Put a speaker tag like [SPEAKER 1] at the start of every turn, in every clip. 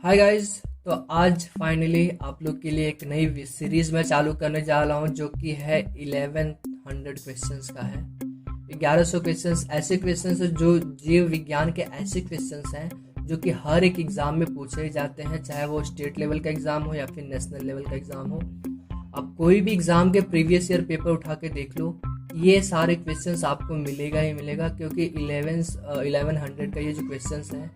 [SPEAKER 1] Hi guys. तो आज finally आप लोग के लिए एक नई सीरीज मैं चालू करने जा रहा हूँ जो कि है 1100 क्वेश्चंस का है। 1100 क्वेश्चंस ऐसे क्वेश्चंस हैं जो जीव विज्ञान के ऐसे क्वेश्चंस हैं जो कि हर एक एग्जाम में पूछे जाते हैं, चाहे वो स्टेट लेवल का एग्जाम हो या फिर नेशनल लेवल का एग्जाम हो। आप कोई भी एग्जाम के प्रीवियस ईयर पेपर उठा के देख लो, ये सारे क्वेश्चंस आपको मिलेगा ही मिलेगा, क्योंकि 1100 का ये जो क्वेश्चंस हैं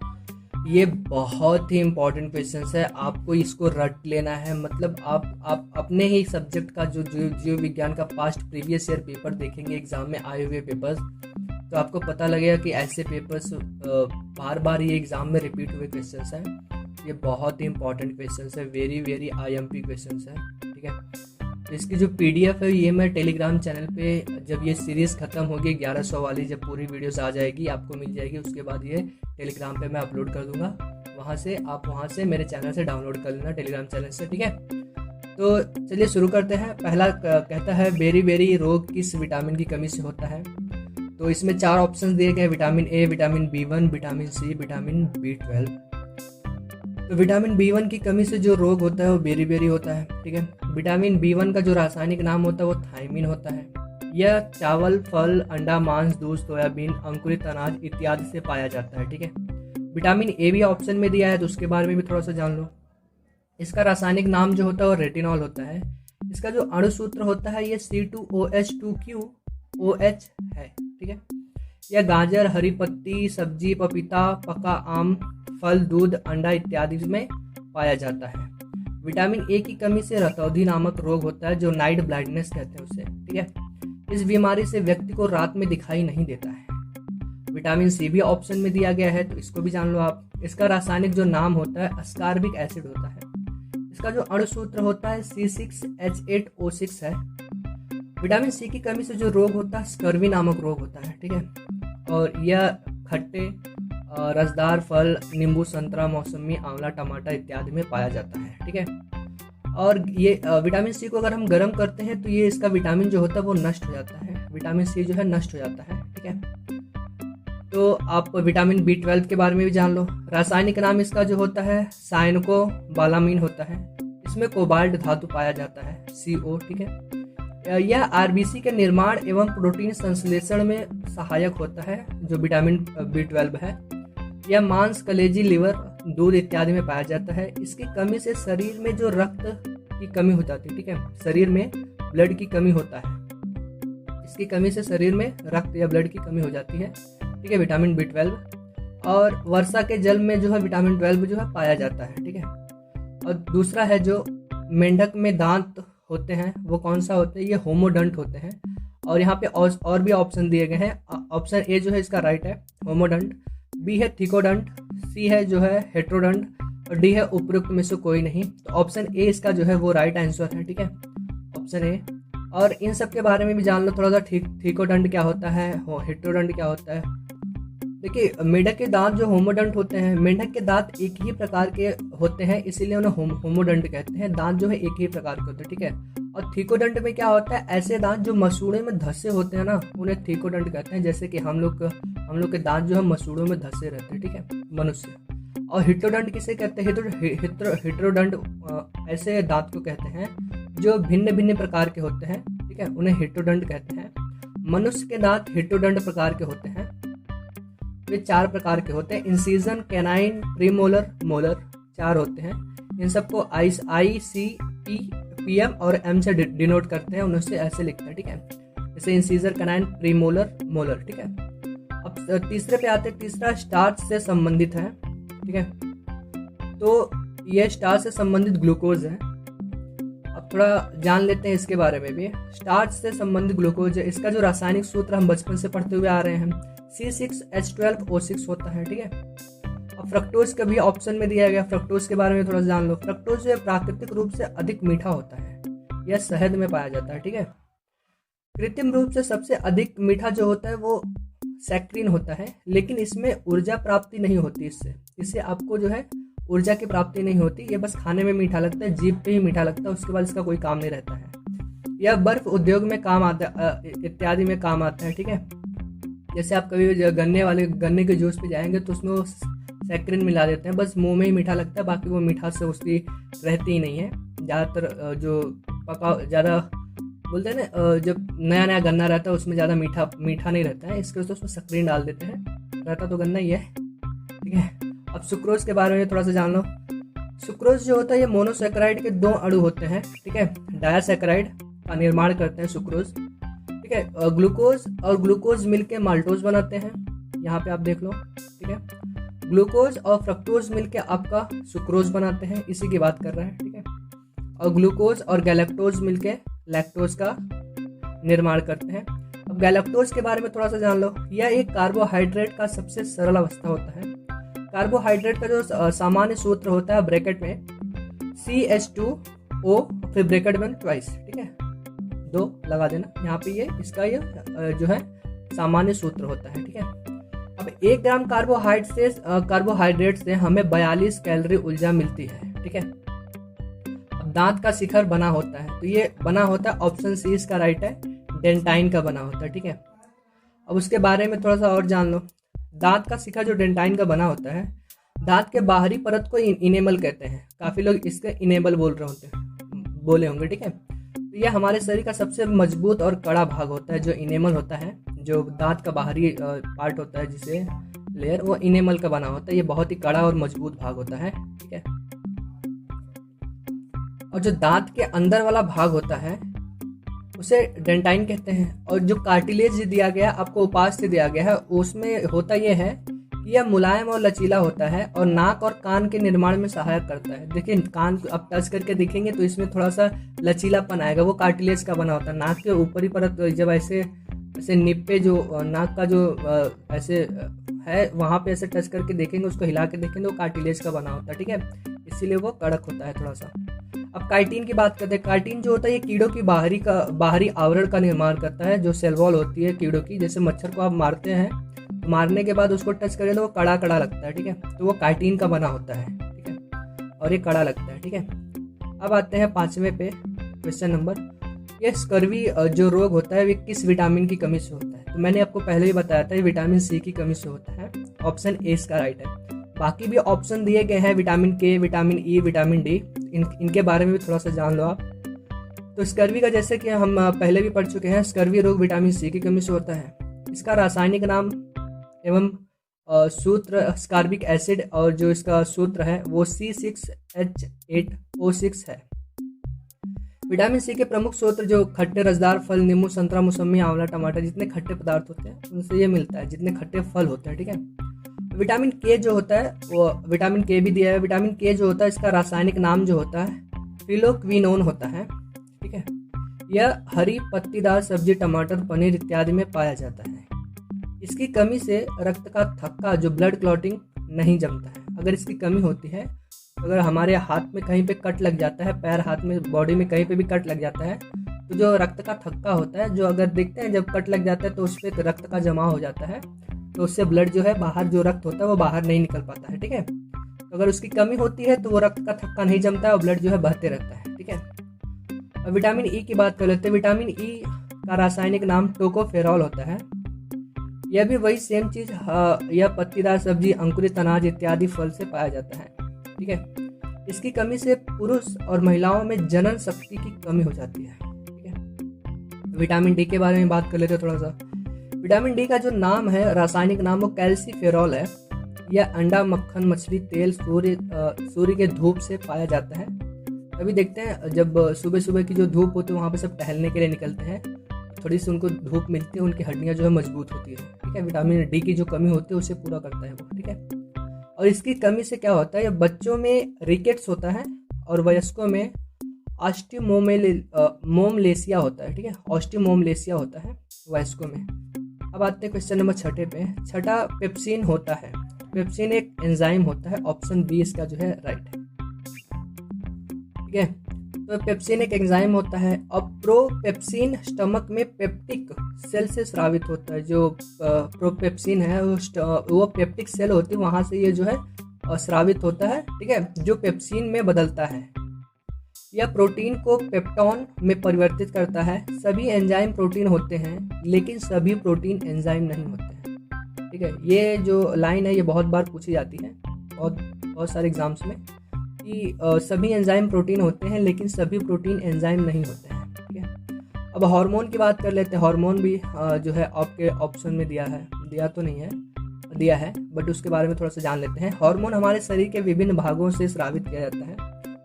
[SPEAKER 1] ये बहुत ही इंपॉर्टेंट क्वेश्चंस है। आपको इसको रट लेना है, मतलब आप अपने ही सब्जेक्ट का जो जीव विज्ञान का पास्ट प्रीवियस ईयर पेपर देखेंगे, एग्जाम में आए हुए पेपर्स, तो आपको पता लगेगा कि ऐसे पेपर्स बार बार ये एग्जाम में रिपीट हुए क्वेश्चंस हैं। ये बहुत ही इंपॉर्टेंट क्वेश्चंस है, वेरी वेरी आईएमपी क्वेश्चंस है, ठीक है। तो इसकी जो पीडीएफ है ये मैं टेलीग्राम चैनल पे, जब ये सीरीज़ ख़त्म होगी 1100 वाली, जब पूरी वीडियोस आ जाएगी आपको मिल जाएगी, उसके बाद ये टेलीग्राम पे मैं अपलोड कर दूंगा। वहाँ से मेरे चैनल से डाउनलोड कर लेना, टेलीग्राम चैनल से, ठीक है। तो चलिए शुरू करते हैं। पहला कहता है बेरी बेरी रोग किस विटामिन की कमी से होता है। तो इसमें 4 ऑप्शन दिए गए, vitamin A, vitamin B1, vitamin C, vitamin B12। तो विटामिन B1 की कमी से जो रोग होता है वो बेरी बेरी होता है, ठीक है। विटामिन B1 का जो रासायनिक नाम होता है वो थायमिन होता है। यह चावल, फल, अंडा, मांस, दूध, सोयाबीन, अंकुरित अनाज इत्यादि से पाया जाता है, ठीक है। विटामिन ए भी ऑप्शन में दिया है, तो उसके बारे में भी थोड़ा सा जान लो। इसका रासायनिक नाम जो होता है वो रेटिनॉल होता है। इसका जो अणुसूत्र होता है ये C2OH2QOH है, ठीक है। यह गाजर, हरी पत्ती, सब्जी, पपीता, पका आम, फल, दूध, अंडा इत्यादि में पाया जाता है। विटामिन ए की कमी से रतौंधी नामक रोग होता है, जो नाइट ब्लाइंडनेस कहते हैं उसे, ठीक है। इस बीमारी से व्यक्ति को रात में दिखाई नहीं देता है। विटामिन सी भी ऑप्शन में दिया गया है, तो इसको भी जान लो आप। इसका रासायनिक जो नाम होता है अस्कॉर्बिक एसिड होता है। इसका जो अणुसूत्र होता है C6H8O6 है। विटामिन सी की कमी से जो रोग होता है स्कर्वी नामक रोग होता है, ठीक है। और यह खट्टे रसदार फल, नींबू, संतरा, मौसमी, आंवला, टमाटर इत्यादि में पाया जाता है, ठीक है। और ये विटामिन सी को अगर हम गर्म करते हैं तो ये इसका विटामिन जो होता है वो नष्ट हो जाता है, विटामिन सी जो है नष्ट हो जाता है, ठीक है। तो आप विटामिन B12 के बारे में भी जान लो। रासायनिक नाम इसका जो होता है साइनकोबालामिन होता है। इसमें कोबाल्ट धातु पाया जाता है, CO, ठीक है। यह आरबीसी के निर्माण एवं प्रोटीन संश्लेषण में सहायक होता है, जो विटामिन B12 है। यह मांस, कलेजी, लिवर, दूध इत्यादि में पाया जाता है। इसकी कमी से शरीर में जो रक्त की कमी हो जाती है, ठीक है। शरीर में ब्लड की कमी होता है, इसकी कमी से शरीर में रक्त या ब्लड की कमी हो जाती है, ठीक है, विटामिन B12। और वर्षा के जल में जो है विटामिन 12 जो है पाया जाता है, ठीक है। और दूसरा है जो मेंढक में दांत होते हैं वो कौन सा होते हैं, ये होमोडंट होते हैं। और यहाँ पे और भी ऑप्शन दिए गए हैं। ऑप्शन ए जो है इसका राइट है, होमोडंट। बी है थिकोडंट, सी है जो है हेट्रोडंट, और डी है उपयुक्त में से कोई नहीं। तो ऑप्शन ए इसका जो है वो राइट आंसर है, ठीक है, ऑप्शन ए। और इन सब के बारे में भी जान लो थोड़ा सा। थिकोडंट क्या होता है, हेट्रोडंट क्या होता है। देखिए, मेंढक के दांत जो होमोडंट होते हैं, मेंढक के दांत एक ही प्रकार के होते हैं, इसीलिए उन्हें होमोडंट कहते हैं। दांत जो है एक ही प्रकार के होते हैं, ठीक है। और थिकोडंट में क्या होता है, ऐसे दांत जो मसूड़े में धसे होते हैं ना, उन्हें थिकोडंट कहते हैं। जैसे कि हम लोग के दांत जो है मसूड़ों में धसे रहते हैं, ठीक है, मनुष्य। और हेट्रोडंट किसे कहते हैं, हेट्रोडंट ऐसे दांत को कहते हैं जो भिन्न भिन्न प्रकार के होते हैं, ठीक है, उन्हें हेट्रोडंट कहते हैं। मनुष्य के दांत हेट्रोडंट प्रकार के होते हैं। वे 4 प्रकार के होते हैं, इंसिजन, कैनाइन, प्रीमोलर, मोलर, 4 होते हैं। इन सबको ICPM और M से डिनोट करते हैं, उनसे ऐसे लिखते हैं, ठीक है, जैसे इंसिजर, कैनाइन, प्रीमोलर, मोलर, ठीक है। अब तीसरे पे आते हैं। तीसरा स्टार्च से संबंधित है, ठीक है। तो ये स्टार्च से संबंधित ग्लूकोज है। अब थोड़ा जान लेते हैं इसके बारे में भी। स्टार्च से संबंधित ग्लूकोज है, इसका जो रासायनिक सूत्र हम बचपन से पढ़ते हुए आ रहे हैं, C6H12O6 होता है, ठीक है। अब फ्रक्टोज का भी ऑप्शन में दिया गया, फ्रक्टोज के बारे में थोड़ा जान लो। फ्रक्टोज जो है प्राकृतिक रूप से अधिक मीठा होता है, यह शहद में पाया जाता है, ठीक है। कृत्रिम रूप से सबसे अधिक मीठा जो होता है वो सैक्रिन होता है, लेकिन इसमें ऊर्जा प्राप्ति नहीं होती। इससे आपको जो है ऊर्जा की प्राप्ति नहीं होती, ये बस खाने में मीठा लगता है, जीभ पे ही मीठा लगता है, उसके बाद इसका कोई काम नहीं रहता है। यह बर्फ उद्योग में काम आता है, इत्यादि में काम आता है, ठीक है। जैसे आप कभी गन्ने के जूस पे जाएंगे तो उसमें वो सैक्रिन मिला देते हैं, बस मुंह में ही मीठा लगता है, बाकी वो मिठास से उसकी रहती ही नहीं है। ज़्यादातर जो पका ज़्यादा बोलते हैं ना, जब नया नया गन्ना रहता है उसमें ज़्यादा मीठा नहीं रहता है, इसके वजह से उसमें सक्रीन डाल देते हैं, रहता तो गन्ना ही है। ठीक है, अब सुक्रोज के बारे में थोड़ा सा जान लो। सुक्रोज जो होता है ये मोनोसैकेराइड के 2 अणु होते हैं। ठीक है, डायासैकेराइड का निर्माण करते हैं सुक्रोज। ठीक है, ग्लूकोज और ग्लूकोज मिलके माल्टोज बनाते हैं, यहाँ पे आप देख लो। ठीक है, ग्लूकोज और फ्रक्टोज मिलके आपका सुक्रोज बनाते हैं, इसी की बात कर रहे हैं। ठीक है, और ग्लूकोज और गैलेक्टोज मिलके लैक्टोज का निर्माण करते हैं। अब गैलेक्टोज के बारे में थोड़ा सा जान लो। यह एक कार्बोहाइड्रेट का सबसे सरल अवस्था होता है। कार्बोहाइड्रेट का जो सामान्य सूत्र होता है ब्रैकेट में CH2O, फिर ब्रैकेट में ट्वाइस। ठीक है, 2 लगा देना यहाँ पे, ये इसका ये जो है सामान्य सूत्र होता है। ठीक है, अब 1 ग्राम कार्बोहाइड्रेट से हमें 42 कैलोरी ऊर्जा मिलती है। ठीक है, अब दांत का शिखर बना होता है, तो ये बना होता है, ऑप्शन सी इसका राइट है, डेंटाइन का बना होता है। ठीक है, अब उसके बारे में थोड़ा सा और जान लो। दांत का शिखर जो डेंटाइन का बना होता है, दांत के बाहरी परत को इनेमल कहते हैं। काफी लोग इसके इनेबल बोले होंगे। ठीक है, तो यह हमारे शरीर का सबसे मजबूत और कड़ा भाग होता है। जो इनेमल होता है, जो दांत का बाहरी पार्ट होता है, जिसे लेयर, वो इनेमल का बना होता है। ये बहुत ही कड़ा और मजबूत भाग होता है। ठीक है, और जो दांत के अंदर वाला भाग होता है उसे डेंटाइन कहते हैं। और जो कार्टिलेज दिया गया आपको, उपास्थि दिया गया है, उसमें होता यह है कि यह मुलायम और लचीला होता है और नाक और कान के निर्माण में सहायक करता है। देखिए, कान आप टच करके देखेंगे तो इसमें थोड़ा सा लचीलापन आएगा, वो कार्टिलेज का बना होता है। नाक के ऊपरी परत जब ऐसे निप पे जो नाक का जो ऐसे है, वहाँ पे ऐसे टच करके देखेंगे, उसको हिला के देखेंगे, वो कार्टिलेज का बना होता है। ठीक है, इसीलिए वो कड़क होता है थोड़ा सा। अब काइटिन की बात करते हैं। काइटिन जो होता है ये कीड़ों की बाहरी आवरण का निर्माण करता है। जो सेल वॉल होती है कीड़ों की, जैसे मच्छर को आप मारते हैं, तो मारने के बाद उसको टच करें तो वो कड़ा कड़ा लगता है। ठीक है, तो वो काइटिन का बना होता है। ठीक है, और ये कड़ा लगता है। ठीक है, अब आते हैं 5वें पे, क्वेश्चन नंबर। ये स्कर्वी जो रोग होता है, वे किस विटामिन की कमी से होता है? तो मैंने आपको पहले ही बताया था, ये विटामिन सी की कमी से होता है। ऑप्शन ए इसका राइट है। बाकी भी ऑप्शन दिए गए हैं, विटामिन के, विटामिन ई, विटामिन डी, इनके बारे में भी थोड़ा सा जान लो आप। तो स्कर्वी का, जैसे कि हम पहले भी पढ़ चुके हैं, स्कर्वी रोग विटामिन सी की कमी से होता है। इसका रासायनिक नाम एवं सूत्र स्कार्बिक एसिड, और जो इसका सूत्र है वो C6H8O6 है। विटामिन सी के प्रमुख स्रोत जो खट्टे रसदार फल, नींबू, संतरा, मौसमी, आंवला, टमाटर, जितने खट्टे पदार्थ होते हैं उनसे ये मिलता है, जितने खट्टे फल होते हैं। ठीक है, विटामिन के जो होता है, वो विटामिन के भी दिया है। विटामिन के जो होता है, इसका रासायनिक नाम जो होता है फिलोक्विनोन होता है। ठीक है, यह हरी पत्तीदार सब्जी, टमाटर, पनीर इत्यादि में पाया जाता है। इसकी कमी से रक्त का थक्का, जो ब्लड क्लॉटिंग, नहीं जमता है। अगर इसकी कमी होती है, अगर हमारे हाथ में कहीं पे कट लग जाता है, पैर, हाथ में, बॉडी में कहीं पे भी कट लग जाता है, तो जो रक्त का थक्का होता है, जो अगर देखते हैं जब कट लग जाता है तो उस पर रक्त का जमा हो जाता है, तो उससे ब्लड जो है बाहर, जो रक्त होता है वो बाहर नहीं निकल पाता है। ठीक है, तो अगर उसकी कमी होती है तो वो रक्त का थक्का नहीं जमता है और ब्लड जो है बहते रहता है। ठीक है, अब विटामिन ई की बात कर लेते हैं। विटामिन ई का रासायनिक नाम टोकोफेरॉल होता है। यह भी वही सेम चीज, यह पत्तीदार सब्जी, अंकुरित अनाज इत्यादि फल से पाया जाता है। ठीक है, इसकी कमी से पुरुष और महिलाओं में जनन शक्ति की कमी हो जाती है। ठीक है, विटामिन डी के बारे में बात कर लेते हैं थोड़ा सा। विटामिन डी का जो नाम है, रासायनिक नाम, वो कैल्सीफेरॉल है। यह अंडा, मक्खन, मछली, तेल, सूर्य के धूप से पाया जाता है। अभी देखते हैं, जब सुबह सुबह की जो धूप होती है वहाँ पे सब टहलने के लिए निकलते हैं, थोड़ी सी उनको धूप मिलती है, उनकी हड्डियाँ जो है मजबूत होती है। ठीक है, विटामिन डी की जो कमी होती है उसे पूरा करता है वो। ठीक है, और इसकी कमी से क्या होता है, बच्चों में रिकेट्स होता है और वयस्कों में ऑस्टियोमोमलेसिया होता है। ठीक है, ऑस्टियोमोमलेसिया होता है वयस्कों में। अब आते हैं क्वेश्चन नंबर 6 पे। छठा पेप्सिन होता है। पेप्सिन एक एंजाइम होता है। ऑप्शन बी इसका जो है राइट है। ठीक है, तो पेप्सिन एक एंजाइम होता है। और प्रोपेप्सिन स्टमक में पेप्टिक सेल से स्रावित होता है। जो प्रोपेप्सिन है वो पेप्टिक सेल होती है, वहां से ये जो है स्रावित होता है। ठीक है, जो पेप्सिन में बदलता है। यह प्रोटीन को पेप्टॉन में परिवर्तित करता है। सभी एंजाइम प्रोटीन होते हैं, लेकिन सभी प्रोटीन एंजाइम नहीं होते हैं। ठीक है, ये जो लाइन है ये बहुत बार पूछी जाती है। बहुत बहुत सारे एग्जाम्स में कि सभी एंजाइम प्रोटीन होते हैं लेकिन सभी प्रोटीन एंजाइम नहीं होते हैं, ठीक है। अब हार्मोन की बात कर लेते हैं। हार्मोन भी जो है आपके ऑप्शन में दिया है बट उसके बारे में थोड़ा सा जान लेते हैं। हार्मोन हमारे शरीर के विभिन्न भागों से स्रावित किया जाता है।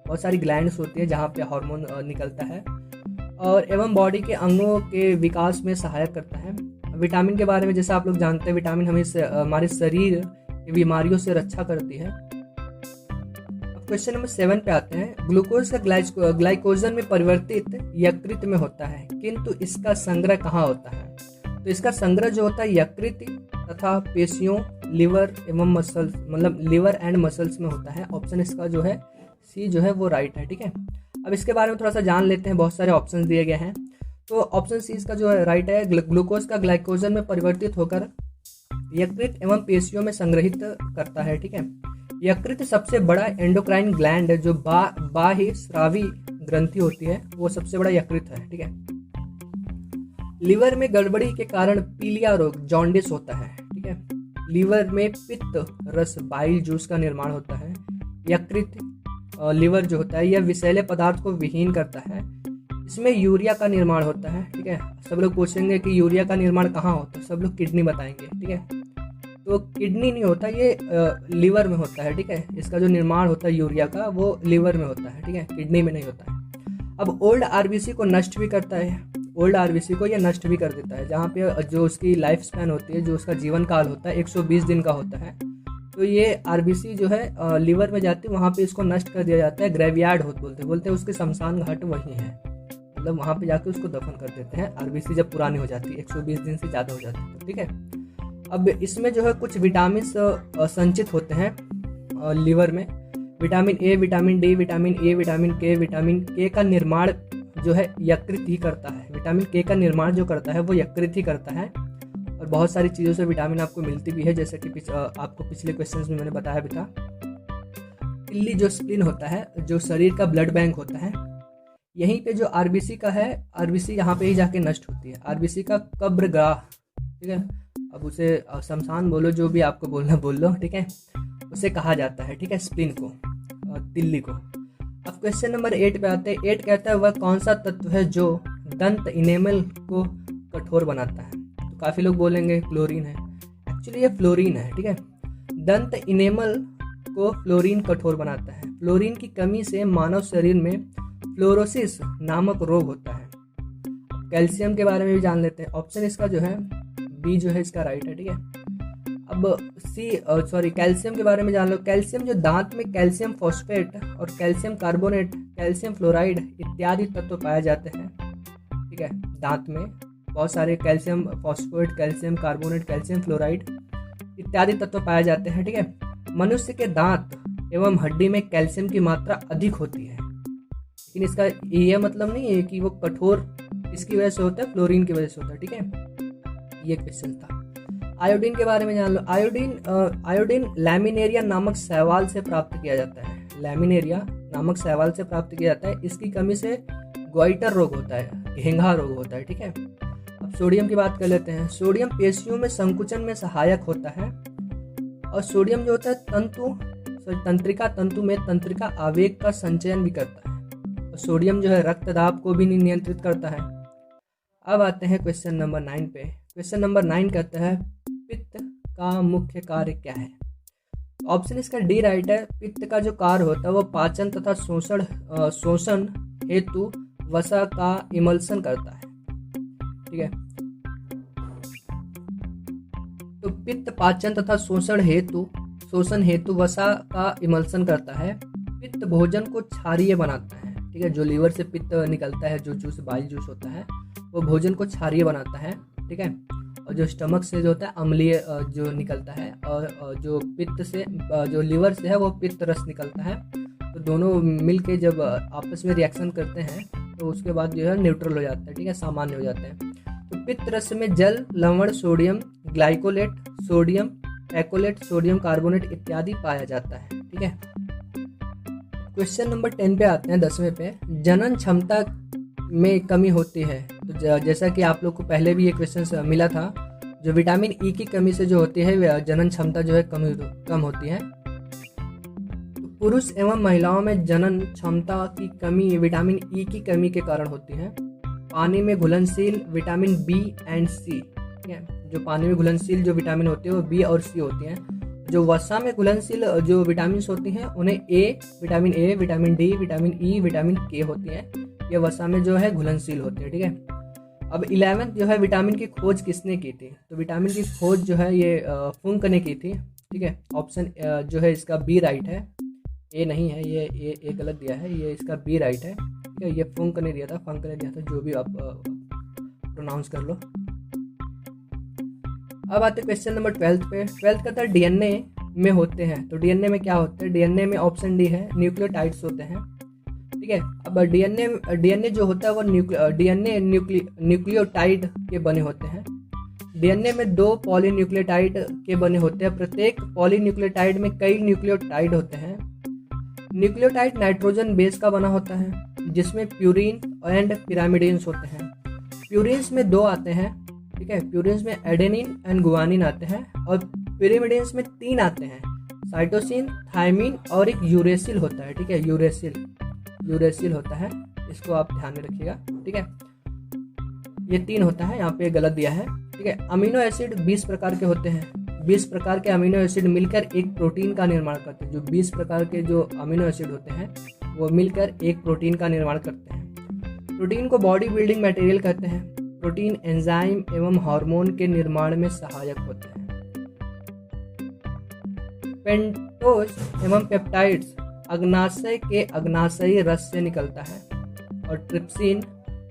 [SPEAKER 1] बहुत सारी ग्लैंड्स होती है जहाँ पे हार्मोन निकलता है और एवं बॉडी के अंगों के विकास में सहायक करता है। विटामिन के बारे में जैसा आप लोग जानते हैं, विटामिन हमारे शरीर की बीमारियों से रक्षा करती है। अब क्वेश्चन नंबर 7 पे आते हैं। ग्लूकोज का ग्लाइकोजन में परिवर्तित यकृत में होता है किंतु इसका संग्रह कहाँ होता है? तो इसका संग्रह जो होता है यकृत तथा पेशियों, लिवर एवं मसल्स, मतलब लिवर एंड मसल्स में होता है। ऑप्शन इसका जो है सी जो है वो राइट है, ठीक है। अब इसके बारे में थोड़ा सा जान लेते हैं। बहुत सारे ऑप्शन दिए गए हैं तो ऑप्शन सी इसका जो है राइट है। ग्लूकोज का ग्लाइकोजन में परिवर्तित होकर यकृत एवं पेशियों में संग्रहित करता है, ठीक है। यकृत सबसे बड़ा एंडोक्राइन ग्लैंड जो बाह्य स्रावी ग्रंथि होती है, वो सबसे बड़ा यकृत है, ठीक है। लिवर में गड़बड़ी के कारण पीलिया रोग जॉन्डिस होता है, ठीक है। लिवर में पित्त रस बाइल जूस का निर्माण होता है। यकृत लिवर जो होता है यह विषैले पदार्थ को विहीन करता है। इसमें यूरिया का निर्माण होता है, ठीक है। सब लोग पूछेंगे कि यूरिया का निर्माण कहाँ होता है, सब लोग किडनी बताएंगे, ठीक है। तो किडनी नहीं होता, ये लिवर में होता है, ठीक है। इसका जो निर्माण होता है यूरिया का वो लिवर में होता है, ठीक है, किडनी में नहीं होता है। अब ओल्ड आरबीसी को नष्ट भी करता है, ओल्ड आरबीसी को यह नष्ट भी कर देता है। जहाँ पे जो उसकी लाइफ स्पैन होती है, जो उसका जीवन काल होता है 120 दिन का होता है, तो ये आरबीसी जो है लिवर में जाती है, वहाँ पे इसको नष्ट कर दिया जाता है। ग्रेवयार्ड बोलते हैं उसके शमशान घाट वही है, मतलब वहाँ पे जाके उसको दफन कर देते हैं। आरबीसी जब पुरानी हो जाती है, 120 दिन से ज़्यादा हो जाती है, ठीक है। अब इसमें जो है कुछ विटामिन संचित होते हैं लिवर में। Vitamin A, vitamin D, vitamin A, vitamin के का निर्माण जो है यकृत ही करता है। विटामिन के का निर्माण जो करता है वो यकृत ही करता है। और बहुत सारी चीज़ों से विटामिन आपको मिलती भी है, जैसे कि आपको पिछले क्वेश्चंस में मैंने बताया भी था। तिल्ली जो स्प्लीन होता है, जो शरीर का ब्लड बैंक होता है, यहीं पे जो आरबीसी का है, आरबीसी यहाँ पे ही जाके नष्ट होती है। आरबीसी का कब्रगाह, ठीक है, अब उसे शमशान बोलो, जो भी आपको बोलना बोल लो, ठीक है, उसे कहा जाता है, ठीक है, स्प्लीन को, तिल्ली को। अब क्वेश्चन नंबर 8 पे आते हैं। 8 कहता है वह कौन सा तत्व है जो दंत इनेमल को कठोर बनाता है? तो काफ़ी लोग बोलेंगे क्लोरीन है, एक्चुअली ये फ्लोरीन है, ठीक है। दंत इनेमल को फ्लोरीन कठोर बनाता है। फ्लोरीन की कमी से मानव शरीर में फ्लोरोसिस नामक रोग होता है। कैल्शियम के बारे में भी जान लेते हैं। ऑप्शन इसका जो है बी जो है इसका राइट है, ठीक है। अब कैल्शियम के बारे में जान लो। कैल्शियम जो दांत में कैल्शियम फॉस्फेट और कैल्शियम कार्बोनेट, कैल्शियम फ्लोराइड इत्यादि तत्व पाए जाते हैं, ठीक है। दांत में बहुत सारे calcium phosphate, calcium carbonate, calcium fluoride इत्यादि तत्व पाए जाते हैं, ठीक है। मनुष्य के दांत एवं हड्डी में कैल्शियम की मात्रा अधिक होती है, लेकिन इसका ये मतलब नहीं है कि वो कठोर इसकी वजह से होता है, फ्लोरीन की वजह से होता है, ठीक है। ये क्वेश्चन था। आयोडीन के बारे में जान लो। आयोडीन लैमिनेरिया नामक शैवाल से प्राप्त किया जाता है। लैमिनेरिया नामक शैवाल से प्राप्त किया जाता है। इसकी कमी से ग्वाइटर रोग होता है, घेंघा रोग होता है, ठीक है। अब सोडियम की बात कर लेते हैं। सोडियम पेशियों में संकुचन में सहायक होता है और सोडियम जो होता है तंत्रिका तंतु में तंत्रिका आवेग का संचयन भी करता है। और सोडियम जो है रक्तदाब को भी नियंत्रित करता है। अब आते हैं क्वेश्चन नंबर 9 पे। क्वेश्चन नंबर 9 कहता है पित्त का मुख्य कार्य क्या है? ऑप्शन इसका डी राइट है। पित्त का जो कार्य होता है वो पाचन तथा शोषण हेतु वसा का इमल्सन करता है, ठीक है। तो पित्त पाचन तथा शोषण हेतु वसा का इमल्सन करता है। पित्त भोजन को क्षारीय बनाता है, ठीक है। जो लीवर से पित्त निकलता है, जो जूस बाइल जूस होता है, वो भोजन को क्षारीय बनाता है, ठीक है। और जो स्टमक से जो होता है अम्लीय जो निकलता है, और जो पित्त से जो लीवर से है वो पित्त रस निकलता है। तो दोनों मिलके जब आपस में रिएक्शन करते हैं तो उसके बाद जो है न्यूट्रल हो जाता है, ठीक है, सामान्य हो जाते हैं। तो पित्त रस में जल, लवण, सोडियम ग्लाइकोलेट, सोडियम एक्कोलेट, सोडियम कार्बोनेट इत्यादि पाया जाता है, ठीक है। क्वेश्चन नंबर 10 पे आते हैं, 10वें पे। जनन क्षमता में कमी होती है। तो जैसा कि आप लोग को पहले भी ये क्वेश्चन मिला था, जो विटामिन ई की कमी से जो होती है जनन क्षमता जो है कम होती है। पुरुष एवं महिलाओं में जनन क्षमता की कमी विटामिन ई की कमी के कारण होती है। पानी में घुलनशील विटामिन बी एंड सी, ठीक है, जो पानी में घुलनशील जो विटामिन होते हैं वो बी और सी होती हैं। जो वसा में घुलनशील जो विटामिन होती हैं उन्हें vitamin A, vitamin D, vitamin E, vitamin के होती हैं। ये वसा में जो है घुलनशील होते हैं, ठीक है। अब 11th जो है विटामिन की खोज किसने की थी? तो विटामिन की खोज जो है ये फुंक ने की थी, ठीक है। ऑप्शन जो है इसका बी राइट है, ए नहीं है, ये गलत दिया है, ये इसका बी राइट है, ठीक है। ये फुंक ने दिया था, फंक ने दिया था, जो भी आप प्रोनाउंस कर लो। अब आते क्वेश्चन नंबर 12 पे। 12 का था डीएनए में होते हैं, तो डीएनए में क्या होते हैं? डीएनए में ऑप्शन डी है न्यूक्लियोटाइड्स होते हैं, ठीक है। अब डीएनए जो होता है वो न्यूक्लियोटाइड के बने होते हैं। डीएनए में 2 पॉलीन्यूक्लियोटाइड के बने होते हैं। प्रत्येक पॉलीन्यूक्लियोटाइड में कई न्यूक्लियोटाइड होते हैं। न्यूक्लियोटाइड नाइट्रोजन बेस का बना होता है, जिसमें प्यूरिन एंड पिरामिडिन्स होते हैं। प्यूरिन्स में 2 आते हैं, ठीक है। प्यूरिन्स में एडेनिन एंड गुआनिन आते हैं, और पिरामिडिन्स में 3 आते हैं, साइटोसिन, थायमिन और एक यूरेसिल होता है, ठीक है। यूरेसिल होता है, इसको आप ध्यान में रखिएगा, ठीक है। ये 3 होता है, यहाँ पे गलत दिया है, ठीक है। अमीनो एसिड 20 प्रकार के होते हैं। 20 प्रकार के अमीनो एसिड मिलकर एक प्रोटीन का निर्माण करते हैं। जो 20 प्रकार के जो अमीनो एसिड होते हैं वो मिलकर एक प्रोटीन का निर्माण करते हैं। प्रोटीन को बॉडी बिल्डिंग मटेरियल कहते हैं। प्रोटीन एंजाइम एवं हार्मोन के निर्माण में सहायक होते हैं। पेंटोज एवं पेप्टाइड्स अग्नाशय के अग्नाशयी रस से निकलता है, और ट्रिप्सिन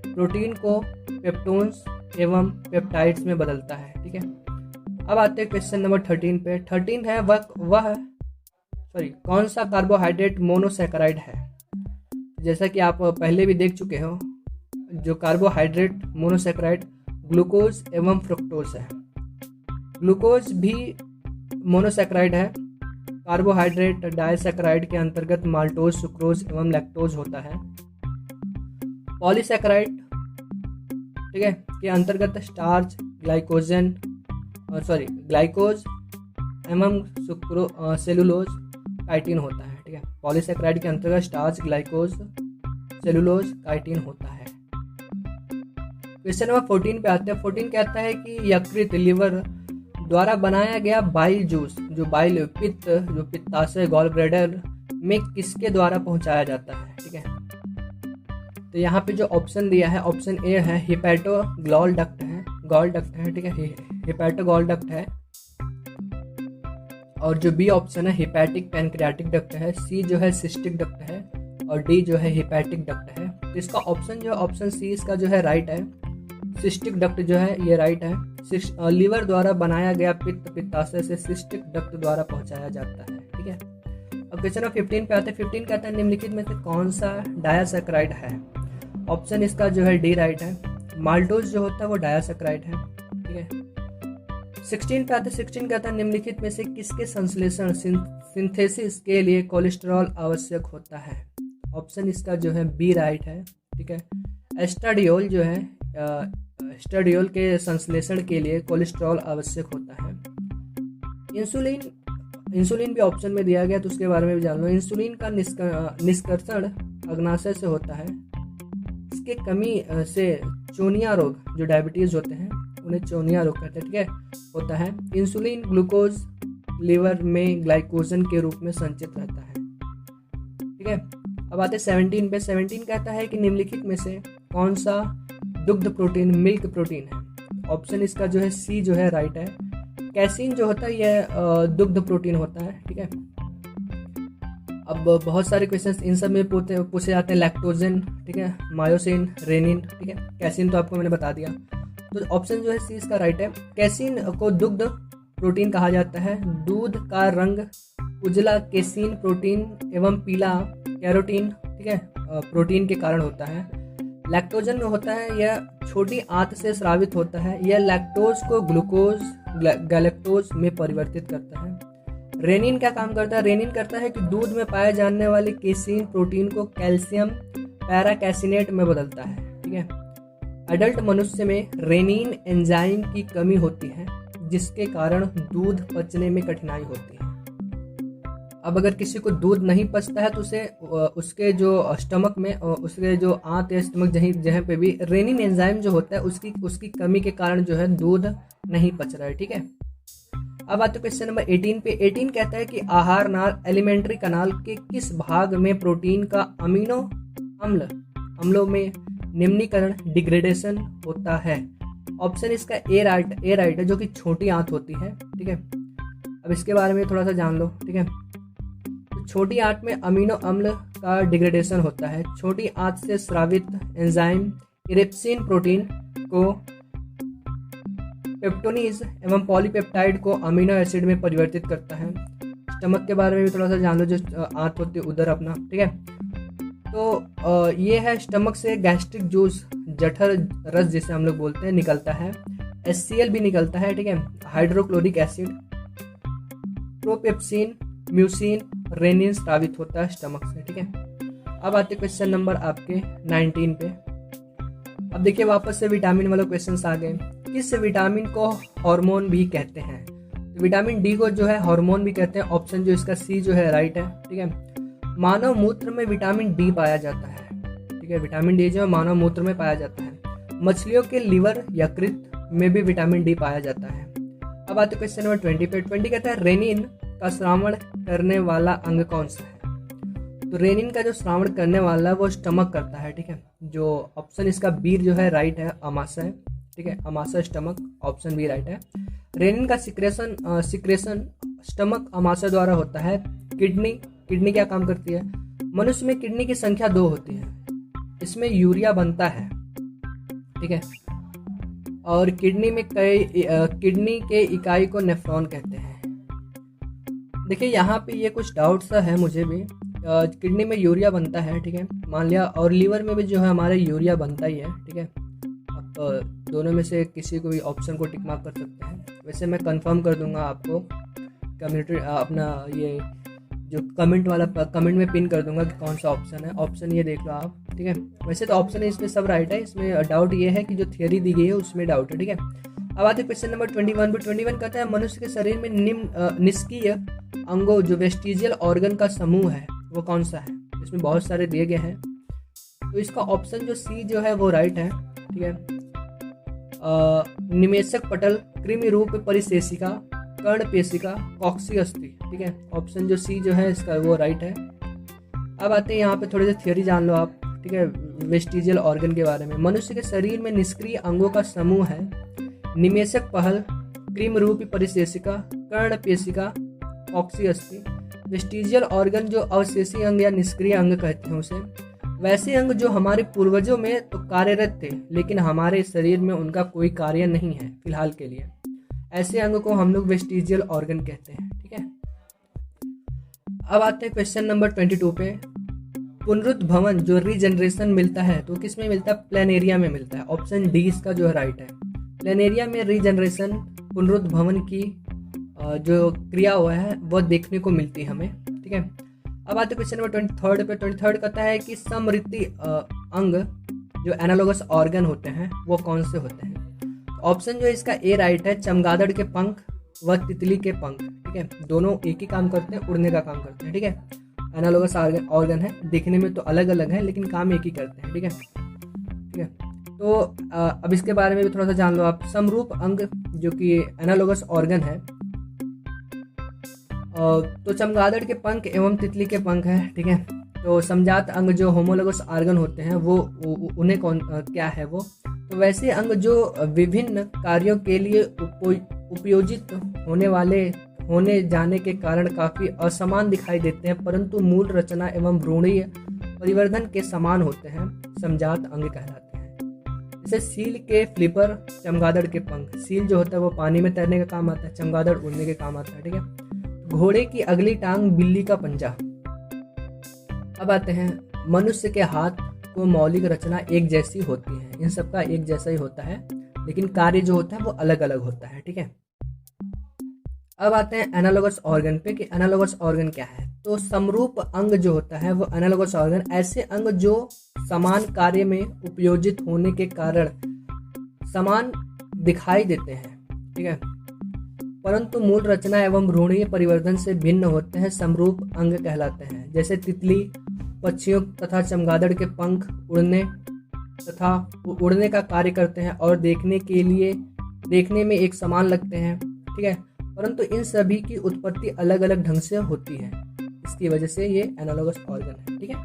[SPEAKER 1] प्रोटीन को पेप्टोन्स एवं पेप्टाइड्स में बदलता है, ठीक है। अब आते हैं क्वेश्चन नंबर 13 पे। 13 है कौन सा कार्बोहाइड्रेट मोनोसैकेराइड है? जैसा कि आप पहले भी देख चुके हो, जो कार्बोहाइड्रेट मोनोसैकेराइड ग्लूकोज एवं फ्रुक्टोज है। ग्लूकोज भी मोनोसैकेराइड है। कार्बोहाइड्रेट डायसैकेराइड के अंतर्गत माल्टोज, सुक्रोज एवं लैक्टोज होता है। पॉलीसैकेराइड, ठीक है, के अंतर्गत स्टार्च, ग्लाइकोज एवं सेलुलोज, काइटिन होता है, ठीक है। पॉलीसैकेराइड के अंतर्गत स्टार्च, ग्लाइकोज, सेलुलोज, काइटिन होता है। क्वेश्चन नंबर 14 पे आते हैं। 14 कहता है कि यकृत, लिवर द्वारा बनाया गया बाइल जूस, जो पित्ताशय, गॉल ब्लैडर में किसके द्वारा पहुंचाया जाता है, ठीक है। तो यहाँ पे जो ऑप्शन दिया है, ऑप्शन ए है हिपैटोगॉल डक्ट है, ठीक है, हिपैटोगॉल डक्ट है। और जो बी ऑप्शन है हिपैटिक पैनक्रियाटिक डक्ट है। सी जो है सिस्टिक डक्ट है, और डी जो है हिपैटिक डक्ट है। तो इसका ऑप्शन जो है ऑप्शन सी इसका जो है राइट है। सिस्टिक डक्ट जो है ये राइट है। लीवर द्वारा बनाया गया पित्ताशय से सिस्टिक डक्ट द्वारा पहुंचाया जाता है, ठीक है। अब क्वेश्चन नंबर 15 पे आते हैं। 15 कहता है निम्नलिखित में से कौन सा डायासैकेराइड है? ऑप्शन इसका जो है डी राइट है। माल्टोज जो होता है वो डायासैकेराइड है, ठीक है। 16 पे आते हैं। 16 कहता है निम्नलिखित में से किसके संश्लेषण सिंथेसिस के लिए कोलेस्ट्रॉल आवश्यक होता है? ऑप्शन इसका जो है बी राइट है, ठीक है। एस्ट्राडियोल जो है एस्ट्राडियोल के संश्लेषण के लिए कोलेस्ट्रॉल आवश्यक होता है। इंसुलिन भी ऑप्शन में दिया गया, तो उसके बारे में भी जान लो। इंसुलिन का निष्कर्षण अग्नाशय से होता है। इसके कमी से चोनिया रोग, जो डायबिटीज होते हैं उन्हें चोनिया रोग कहते हैं, ठीक है, होता है। इंसुलिन ग्लूकोज लीवर में ग्लाइकोजन के रूप में संचित रहता है, ठीक है। अब आते 17 पे। 17 कहता है कि निम्नलिखित में से कौन सा दुग्ध प्रोटीन मिल्क प्रोटीन है? ऑप्शन इसका जो है सी जो है राइट है। कैसीन जो होता है यह दुग्ध प्रोटीन होता है, ठीक है। अब बहुत सारे क्वेश्चंस इन सब में पूछे जाते हैं। लैक्टोजन, ठीक है, मायोसिन, रेनिन, ठीक है। कैसीन तो आपको मैंने बता दिया, तो ऑप्शन जो है सी इसका राइट है। कैसीन को दुग्ध प्रोटीन कहा जाता है। दूध का रंग उजला केसीन प्रोटीन एवं पीला कैरोटीन, ठीक है, प्रोटीन के कारण होता है। लैक्टोजन में होता है यह छोटी आंत से स्रावित होता है। यह लैक्टोज को ग्लूकोज गैलेक्टोज में परिवर्तित करता है। रेनिन क्या काम करता है? रेनिन करता है कि दूध में पाए जाने वाले केसीन प्रोटीन को कैल्शियम पैराकैसिनेट में बदलता है, ठीक है। अडल्ट मनुष्य में रेनिन एंजाइम की कमी होती है, जिसके कारण दूध पचने में कठिनाई होती है। अब अगर किसी को दूध नहीं पचता है तो उसे उसके जो स्टमक में उसके जो आंत या स्टमक जहाँ पे भी रेनिन एंजाइम जो होता है उसकी कमी के कारण जो है दूध नहीं पच रहा है। ठीक है, अब आते क्वेश्चन नंबर 18 पे। 18 कहता है कि आहार नाल एलिमेंट्री कनाल के किस भाग में प्रोटीन का अमीनो अम्लों में निम्नीकरण डिग्रेडेशन होता है। ऑप्शन इसका ए राइट है, जो कि छोटी आंत होती है। ठीक है, अब इसके बारे में थोड़ा सा जान लो। ठीक है, तो छोटी आंत में अमीनो अम्ल का डिग्रेडेशन होता है। छोटी आंत से स्रावित एंजाइम इरेप्सिन प्रोटीन को पेप्टोनीज एवं पॉलीपेप्टाइड को अमीनो एसिड में परिवर्तित करता है। स्टमक के बारे में भी थोड़ा सा जान लो, जो आंत होती है उधर अपना। ठीक है, तो ये है स्टमक से गैस्ट्रिक जूस, जठर रस जिसे हम लोग बोलते हैं, निकलता है। HCl भी निकलता है। ठीक है, hydrochloric acid, propepsin, mucin, rennin स्रावित होता है स्टमक से। ठीक है, अब आते क्वेश्चन नंबर आपके 19 पे। अब देखिए वापस से विटामिन वाले क्वेश्चंस आ गए। किस विटामिन को हार्मोन भी कहते हैं। तो विटामिन डी को जो है हार्मोन भी कहते हैं। ऑप्शन जो इसका सी जो है राइट है। ठीक है, मानव मूत्र में विटामिन डी पाया जाता है। ठीक है, विटामिन डी जो है मानव मूत्र में पाया जाता है। मछलियों के लिवर यकृत में भी विटामिन डी पाया जाता है। अब आते क्वेश्चन नंबर 20 पे। 20 कहता है रेनिन का श्रावण करने वाला अंग कौन सा है। तो रेनिन का जो श्रावण करने वाला है वो स्टमक करता है। ठीक है, जो ऑप्शन इसका बी जो है राइट है, अमाशय। ठीक है, अमाशय स्टमक, ऑप्शन बी राइट है। रेनिन का सिक्रेशन स्टमक अमाशय द्वारा होता है। किडनी क्या काम करती है। मनुष्य में किडनी की संख्या 2 होती है, इसमें यूरिया बनता है। ठीक है, और किडनी के इकाई को नेफ्रॉन कहते हैं। देखिए यहाँ पे ये कुछ डाउट सा है मुझे भी। किडनी में यूरिया बनता है। ठीक है, मान लिया, और लीवर में भी जो है हमारे यूरिया बनता ही है। ठीक है, अब दोनों में से किसी को भी ऑप्शन को टिक मार्क कर सकते हैं। वैसे मैं कंफर्म कर दूंगा आपको कम्युनिटी अपना ये जो कमेंट में पिन कर दूंगा कि कौन सा ऑप्शन है। ऑप्शन ये देख लो आप। ठीक है, वैसे तो ऑप्शन इसमें सब राइट है। इसमें डाउट ये है कि जो थियरी दी गई है उसमें डाउट है। ठीक है, अब आते क्वेश्चन नंबर 21 पे। 21 कहता है मनुष्य के शरीर में निम्न निष्क्रिय अंगों जो वेस्टिजियल ऑर्गन का समूह है वो कौन सा है। इसमें बहुत सारे दिए गए हैं, तो इसका ऑप्शन जो सी जो है वो राइट है। ठीक है, निमेशक पटल, कृमि रूप परिशेषिका, कर्ण पेशिका, कॉक्सी अस्थि। ठीक है, ऑप्शन जो सी जो है इसका वो राइट है। अब आते हैं यहाँ पे थोड़ी सी थियोरी जान लो आप। ठीक है, वेस्टिजियल ऑर्गन के बारे में। मनुष्य के शरीर में निष्क्रिय अंगों का समूह है निमेशक पहल, कृमि रूप परिशेषिका, कर्ण पेशिका, कॉक्सी अस्थि। वेस्टिजियल ऑर्गन जो अवशेषी अंग या निष्क्रिय अंग कहते हैं उसे। वैसे अंग जो हमारे पूर्वजों में तो कार्यरत थे लेकिन हमारे शरीर में उनका कोई कार्य नहीं है फिलहाल के लिए, ऐसे अंग को हम लोग वेस्टिजियल ऑर्गन कहते हैं। ठीक है, अब आते हैं क्वेश्चन नंबर 22 पे। पुनरुद्भवन जो रीजनरेशन मिलता है तो किस में मिलता है। प्लेनेरिया में मिलता है। ऑप्शन डी इसका जो है राइट है। प्लेनेरिया में रीजनरेशन, पुनरुद्भवन की जो क्रिया हुआ है वह देखने को मिलती है हमें। ठीक है, अब आते क्वेश्चन नंबर 23 पे। 23 कहता है कि समृद्धि अंग जो एनालोगस ऑर्गन होते हैं वो कौन से होते हैं। ऑप्शन जो इसका ए राइट है, चमगादड़ के पंख व तितली के पंख। ठीक है, दोनों एक ही काम करते हैं, उड़ने का काम करते हैं। ठीक है, एनालोगस ऑर्गन है, दिखने में तो अलग अलग है लेकिन काम एक ही करते हैं। ठीक है, ठीक है, तो अब इसके बारे में भी थोड़ा सा जान लो आप। समरूप अंग जो कि एनालोगस ऑर्गन है तो चमगादड़ के पंख एवं तितली के पंख है। ठीक है, तो समजात अंग जो होमोलोगस ऑर्गन होते हैं वो उन्हें क्या है वो। तो वैसे अंग जो विभिन्न कार्यों के लिए उपयोजित होने जाने के कारण काफी असमान दिखाई देते हैं परंतु मूल रचना एवं भ्रूणीय परिवर्धन के समान होते हैं, समजात अंग कहलाते हैं। जैसे सील के फ्लिपर, चमगादड़ के पंख। सील जो होता है वो पानी में तैरने का काम आता है, चमगादड़ उड़ने के काम आता है। ठीक है, घोड़े की अगली टांग, बिल्ली का पंजा। अब आते हैं मनुष्य के हाथ को मौलिक रचना एक जैसी होती है, इन सबका एक जैसा ही होता है लेकिन कार्य जो होता है वो अलग अलग होता है। ठीक है, अब आते हैं एनालोगस ऑर्गन पे कि एनालोगस ऑर्गन क्या है। तो समरूप अंग जो होता है वो एनालोगस ऑर्गन ऐसे अंग जो समान कार्य में उपयोजित होने के कारण समान दिखाई देते हैं। ठीक है, परंतु मूल रचना एवं भ्रूणीय परिवर्तन से भिन्न होते हैं, समरूप अंग कहलाते हैं। जैसे तितली, पक्षियों तथा चमगादड़ के पंख उड़ने का कार्य करते हैं और देखने में एक समान लगते हैं, ठीक है, परंतु इन सभी की उत्पत्ति अलग अलग ढंग से होती है, इसकी वजह से ये एनालॉगस ऑर्गन है, ठीक है।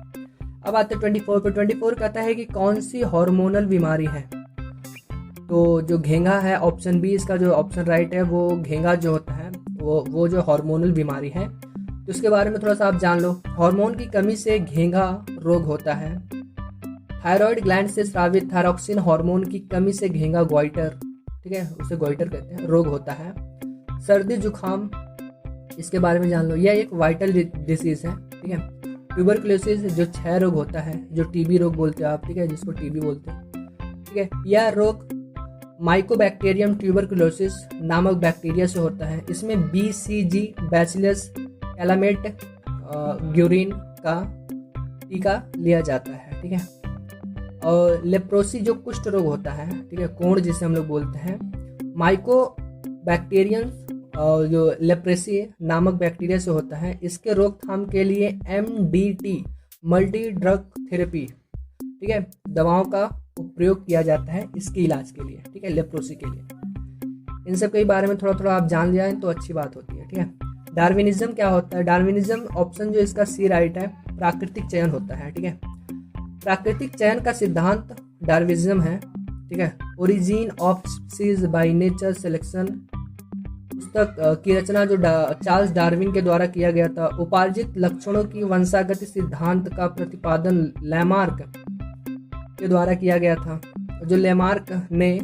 [SPEAKER 1] अब आते 24 पे। 24 कहता है कि कौन सी हार्मोनल बीमारी है। तो जो घेंघा है, ऑप्शन बी इसका जो ऑप्शन राइट है, वो घेंघा जो होता है वो जो हार्मोनल बीमारी है, तो उसके बारे में थोड़ा सा आप जान लो। हार्मोन की कमी से घेंघा रोग होता है। थायराइड ग्लैंड से स्रावित थायरॉक्सिन हार्मोन की कमी से घेंघा गोइटर, ठीक है, उसे गोइटर कहते हैं, रोग होता है। सर्दी जुखाम, इसके बारे में जान लो, यह एक वाइटल डिसीज है, ठीक है। ट्यूबरकुलोसिस जो क्षय रोग होता है, जो टीबी रोग बोलते हो आप, ठीक है, जिसको टीबी बोलते हैं, ठीक है, यह रोग माइकोबैक्टीरियम ट्यूबरकुलोसिस नामक बैक्टीरिया से होता है। इसमें BCG बैसिलस कैलामेट ग्यूरिन का टीका लिया जाता है, ठीक है। और लेप्रोसी जो कुष्ठ रोग होता है, ठीक है, कोढ़ जिसे हम लोग बोलते हैं, माइकोबैक्टीरियम जो लेप्रेसी नामक बैक्टीरिया से होता है। इसके रोकथाम के लिए MDT मल्टी ड्रग थेरेपी, ठीक है, दवाओं का प्रयोग किया जाता है इसके इलाज के लिए, ठीक है, लेप्रोसी के लिए। इन सब के बारे में थोड़ा थोड़ा आप जान जाएं तो अच्छी बात होती है, ठीक है। डार्विनिज्म क्या होता है। डार्विनिज्म ऑप्शन जो इसका सी राइट है, प्राकृतिक चयन होता है, ठीक है। प्राकृतिक चयन का सिद्धांत डार्विनिज्म है, ठीक है। Origin of species by nature selection पुस्तक की रचना जो चार्ल्स डार्विन के द्वारा किया गया था। उपार्जित लक्षणों की वंशागति सिद्धांत का प्रतिपादन लेमार्क के द्वारा किया गया था, जो लेमार्क ने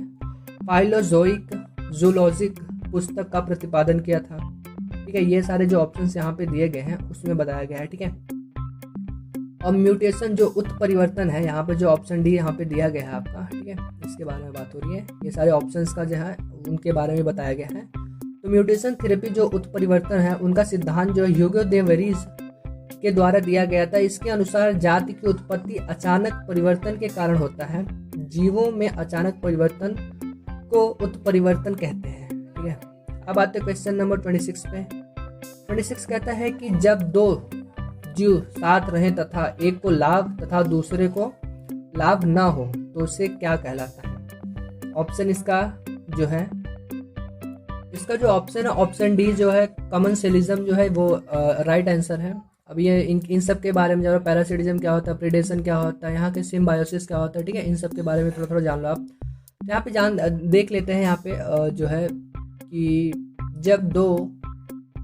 [SPEAKER 1] फाइलोजोइक जूलॉजिक पुस्तक का प्रतिपादन किया था, ठीक है। ये सारे जो ऑप्शंस यहाँ पे दिए गए हैं उसमें बताया गया है, ठीक है। अब म्यूटेशन जो उत्परिवर्तन है, यहाँ पे जो ऑप्शन डी यहाँ पे दिया गया है आपका, ठीक है, इसके बारे में बात हो रही है। ये सारे ऑप्शंस का जो है उनके बारे में बताया गया है। तो म्यूटेशन थेरेपी जो उत्परिवर्तन है, उनका सिद्धांत जो ह्यूगो दे वेरीज के द्वारा दिया गया था। इसके अनुसार जाति की उत्पत्ति अचानक परिवर्तन के कारण होता है। जीवों में अचानक परिवर्तन को उत्परिवर्तन कहते हैं, ठीक है। अब आते क्वेश्चन नंबर 26 पे। 26 कहता है कि जब दो जीव साथ रहें तथा एक को लाभ तथा दूसरे को लाभ ना हो तो उसे क्या कहलाता है। ऑप्शन इसका जो है, इसका जो ऑप्शन है ऑप्शन डी जो है कमेंसलिज्म जो है वो राइट आंसर है। अब ये इन सब के बारे में जो पैरासिटिज्म क्या होता है, प्रीडेशन क्या होता है, यहाँ के सिम्बायोसिस क्या होता है, ठीक है, इन सब के बारे में थोड़ा थोड़ा जान लो आप। यहाँ पे देख लेते हैं। यहाँ पे जो है कि जब दो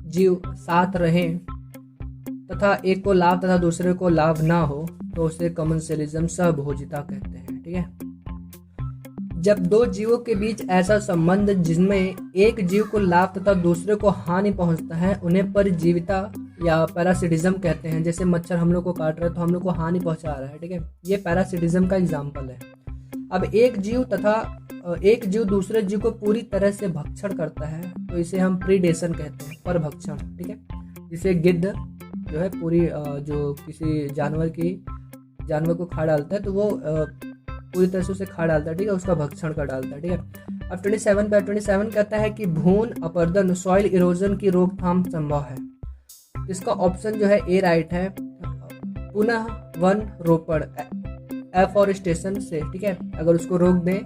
[SPEAKER 1] जीव साथ रहें तथा एक को लाभ तथा दूसरे को लाभ ना हो तो उसे कमेंसलिज्म सहभोजिता कहते हैं, ठीक है। जब दो जीवों के बीच ऐसा संबंध जिसमें एक जीव को लाभ तथा दूसरे को हानि पहुंचता है उन्हें परजीविता या पैरासिटिज्म कहते हैं। जैसे मच्छर हम लोग को काट रहा है तो हम लोग को हानि पहुंचा रहा है, ठीक है, ये पैरासिटिज्म का एग्जाम्पल है। अब एक जीव दूसरे जीव को पूरी तरह से भक्षण करता है तो इसे हम प्रीडेशन कहते हैं, परभक्षण, ठीक है। जिसे गिद्ध जो है पूरी जो किसी जानवर को खा डालता है तो वो पूरी तरह से उसे खा डालता है, ठीक है, उसका भक्षण कर डालता है, ठीक है। अब 27 कहता है कि भून अपरदन सॉइल इरोजन की रोकथाम संभव है। इसका ऑप्शन जो है ए राइट है, पुनः वन रोपण एफॉरेस्टेशन से, ठीक है, अगर उसको रोक दें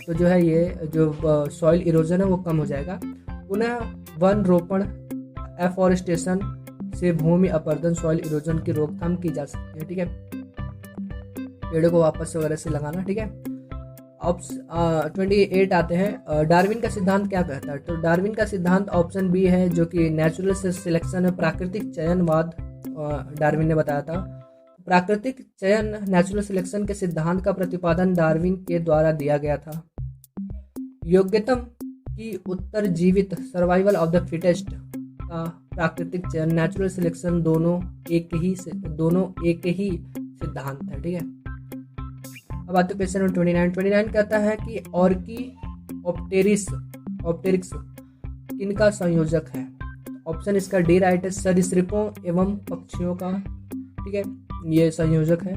[SPEAKER 1] तो जो है ये जो सॉइल इरोजन है वो कम हो जाएगा। पुनः वन रोपण एफॉरेस्टेशन से भूमि अपरदन सॉइल इरोजन की रोकथाम की जा सकती है, ठीक है, पेड़ों को वापस वगैरह से लगाना, ठीक है। अब 28 आते हैं। डार्विन का सिद्धांत क्या कहता है। तो डार्विन का सिद्धांत ऑप्शन बी है जो कि नेचुरल सिलेक्शन है, प्राकृतिक चयनवाद डार्विन ने बताया था। प्राकृतिक चयन नेचुरल सिलेक्शन के सिद्धांत का प्रतिपादन डार्विन के द्वारा दिया गया था। योग्यतम की उत्तर जीवित सर्वाइवल ऑफ द फिटेस्ट का प्राकृतिक चयन नेचुरल सिलेक्शन दोनों एक ही सिद्धांत है, ठीक है। अब आते क्वेश्चन नंबर 29 कहता है कि ऑर्कियोप्टेरिक्स किनका संयोजक है। ऑप्शन इसका डी राइट है, सरीसृपों एवं पक्षियों का, ठीक है, ये संयोजक है।